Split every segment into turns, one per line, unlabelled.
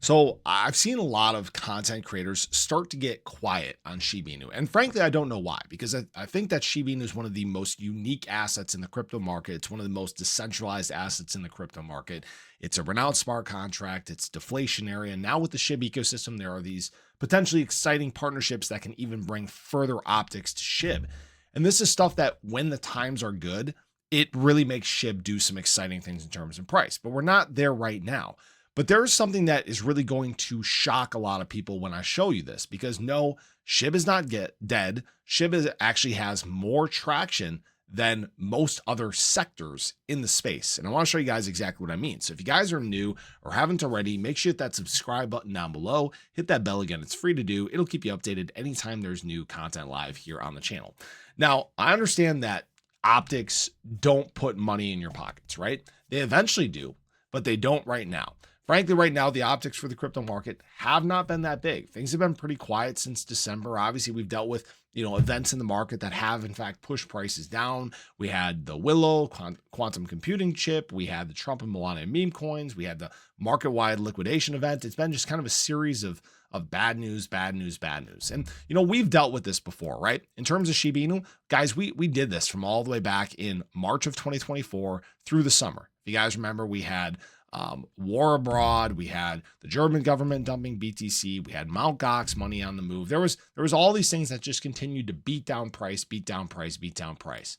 So I've seen a lot of content creators start to get quiet on Shiba Inu. And frankly, I don't know why, because I think that Shiba Inu is one of the most unique assets in the crypto market. It's one of the most decentralized assets in the crypto market. It's a renowned smart contract. It's deflationary. And now with the Shib ecosystem, there are these potentially exciting partnerships that can even bring further optics to Shib. And this is stuff that when the times are good, it really makes Shib do some exciting things in terms of price. But we're not there right now. But there is something that is really going to shock a lot of people when I show you this, because no, Shib is not dead. Actually has more traction than most other sectors in the space. And I want to show you guys exactly what I mean. So if you guys are new or haven't already, make sure you hit that subscribe button down below, hit that bell again. It's free to do. It'll keep you updated anytime there's new content live here on the channel. Now, I understand that optics don't put money in your pockets, right? They eventually do, but they don't right now. Frankly, right now, the optics for the crypto market have not been that big. Things have been pretty quiet since December. Obviously, we've dealt with, events in the market that have, in fact, pushed prices down. We had the Willow quantum computing chip. We had the Trump and Melania meme coins. We had the market-wide liquidation event. It's been just kind of a series of bad news, bad news, bad news. And, we've dealt with this before, right? In terms of Shiba Inu, guys, we did this from all the way back in March of 2024 through the summer. If you guys remember, we had war abroad. We had the German government dumping BTC. We had Mt. Gox money on the move. There was all these things that just continued to beat down price, beat down price, beat down price.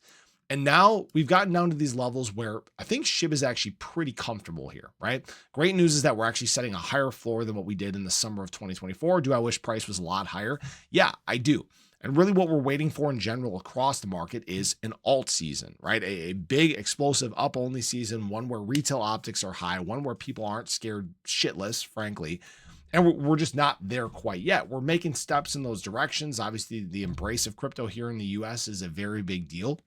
And now we've gotten down to these levels where I think Shib is actually pretty comfortable here, right? Great news is that we're actually setting a higher floor than what we did in the summer of 2024. Do I wish price was a lot higher? Yeah, I do. And really what we're waiting for in general across the market is an alt season, right? A big explosive up only season, one where retail optics are high, one where people aren't scared shitless, frankly. And we're just not there quite yet. We're making steps in those directions. Obviously, the embrace of crypto here in the US is a very big deal.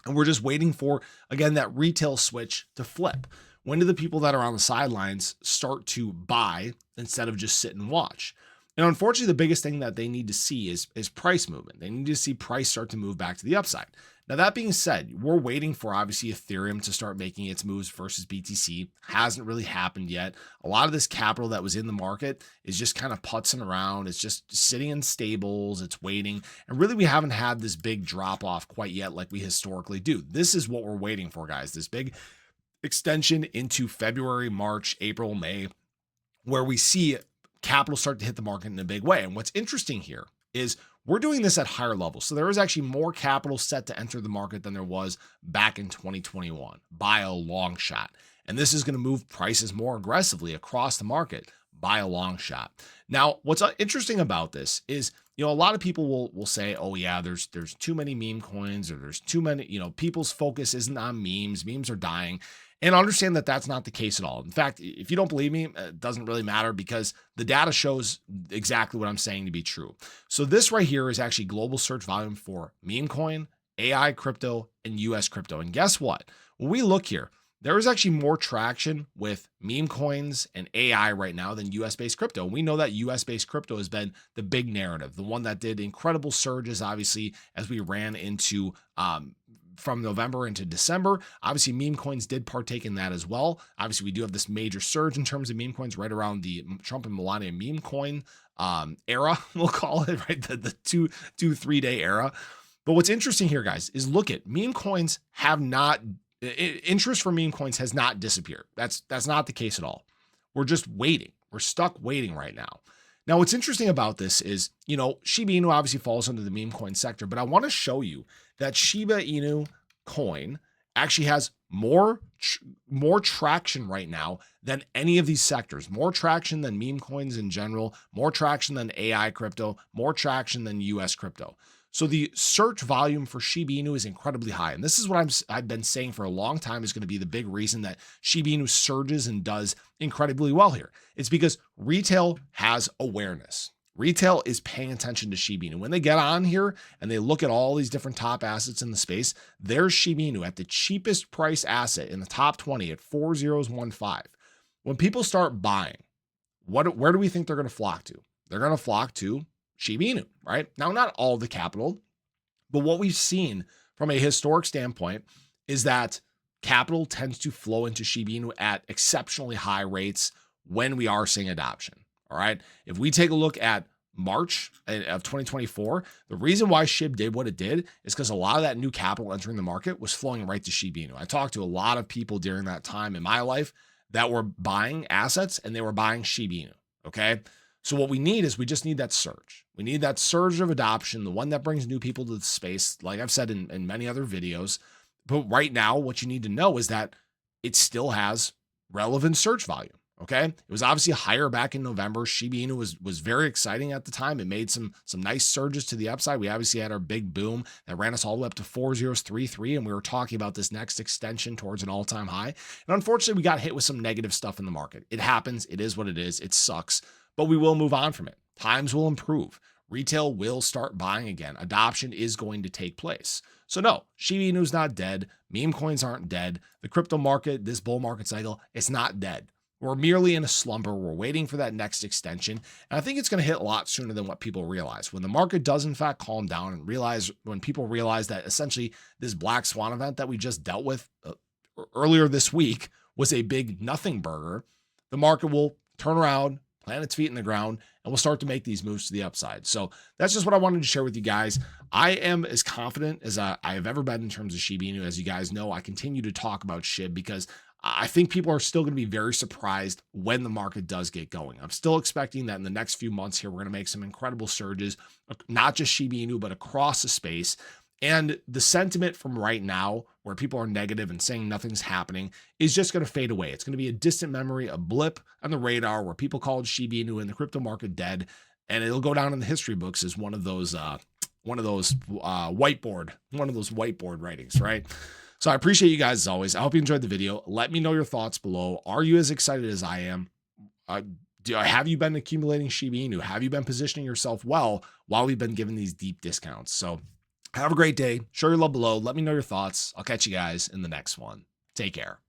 And we're just waiting for, again, that retail switch to flip. When do the people that are on the sidelines start to buy instead of just sit and watch? And unfortunately, the biggest thing that they need to see is price movement. They need to see price start to move back to the upside. Now, that being said, we're waiting for obviously Ethereum to start making its moves versus BTC. Hasn't really happened yet. A lot of this capital that was in the market is just kind of putzing around. It's just sitting in stables. It's waiting. And really, we haven't had this big drop off quite yet like we historically do. This is what we're waiting for, guys. This big extension into February, March, April, May, where we see capital start to hit the market in a big way. And what's interesting here is we're doing this at higher levels. So there is actually more capital set to enter the market than there was back in 2021 by a long shot. And this is going to move prices more aggressively across the market by a long shot. Now, what's interesting about this is, a lot of people will say, oh yeah, there's too many meme coins, or there's too many, people's focus isn't on memes. Memes are dying. And understand that that's not the case at all. In fact, if you don't believe me, it doesn't really matter, because the data shows exactly what I'm saying to be true. So this right here is actually global search volume for meme coin, AI crypto, and US crypto. And guess what? When we look here, there is actually more traction with meme coins and AI right now than US-based crypto. And we know that US-based crypto has been the big narrative, the one that did incredible surges, obviously, as we ran into from November into December. Obviously, meme coins did partake in that as well. Obviously, we do have this major surge in terms of meme coins right around the Trump and Melania meme coin era, we'll call it, right? The 3 day era. But what's interesting here, guys, is look at meme coins have not, interest for meme coins has not disappeared. That's not the case at all. We're just waiting. We're stuck waiting right now. Now, what's interesting about this is, Shiba Inu obviously falls under the meme coin sector, but I want to show you that Shiba Inu coin actually has more traction right now than any of these sectors, more traction than meme coins in general, more traction than AI crypto, more traction than US crypto. So the search volume for Shiba Inu is incredibly high. And this is what I've been saying for a long time is going to be the big reason that Shiba Inu surges and does incredibly well here. It's because retail has awareness. Retail is paying attention to Shiba Inu. When they get on here and they look at all these different top assets in the space, there's Shiba Inu at the cheapest price asset in the top 20 at 4015. When people start buying, where do we think they're going to flock to? They're going to flock to Shiba Inu, right? Now, not all the capital, but what we've seen from a historic standpoint is that capital tends to flow into Shiba Inu at exceptionally high rates when we are seeing adoption. All right. If we take a look at March of 2024, the reason why Shib did what it did is because a lot of that new capital entering the market was flowing right to Shiba Inu. I talked to a lot of people during that time in my life that were buying assets and they were buying Shiba Inu. Okay. So what we need is we just need that surge. We need that surge of adoption, the one that brings new people to the space, like I've said in many other videos. But right now, what you need to know is that it still has relevant search volume. Okay. It was obviously higher back in November. Shiba Inu was very exciting at the time. It made some nice surges to the upside. We obviously had our big boom that ran us all the way up to 4033. And we were talking about this next extension towards an all-time high. And unfortunately, we got hit with some negative stuff in the market. It happens. It is what it is. It sucks, but we will move on from it. Times will improve. Retail will start buying again. Adoption is going to take place. So no, Shiba Inu is not dead. Meme coins aren't dead. The crypto market, this bull market cycle, it's not dead. We're merely in a slumber. We're waiting for that next extension. And I think it's going to hit a lot sooner than what people realize. When the market does in fact calm down and when people realize that essentially this black swan event that we just dealt with earlier this week was a big nothing burger, the market will turn around, plant its feet in the ground, and we'll start to make these moves to the upside. So that's just what I wanted to share with you guys. I am as confident as I have ever been in terms of Shiba Inu. As you guys know, I continue to talk about Shib because I think people are still going to be very surprised when the market does get going. I'm still expecting that in the next few months here, we're going to make some incredible surges, not just Shiba Inu, but across the space. And the sentiment from right now, where people are negative and saying nothing's happening, is just going to fade away. It's going to be a distant memory, a blip on the radar where people called Shiba Inu and the crypto market dead, and it'll go down in the history books as one of those whiteboard writings, right? So I appreciate you guys as always. I hope you enjoyed the video. Let me know your thoughts below. Are you as excited as I am? Have you been accumulating Shiba Inu? Have you been positioning yourself well while we've been giving these deep discounts? So have a great day. Show your love below. Let me know your thoughts. I'll catch you guys in the next one. Take care.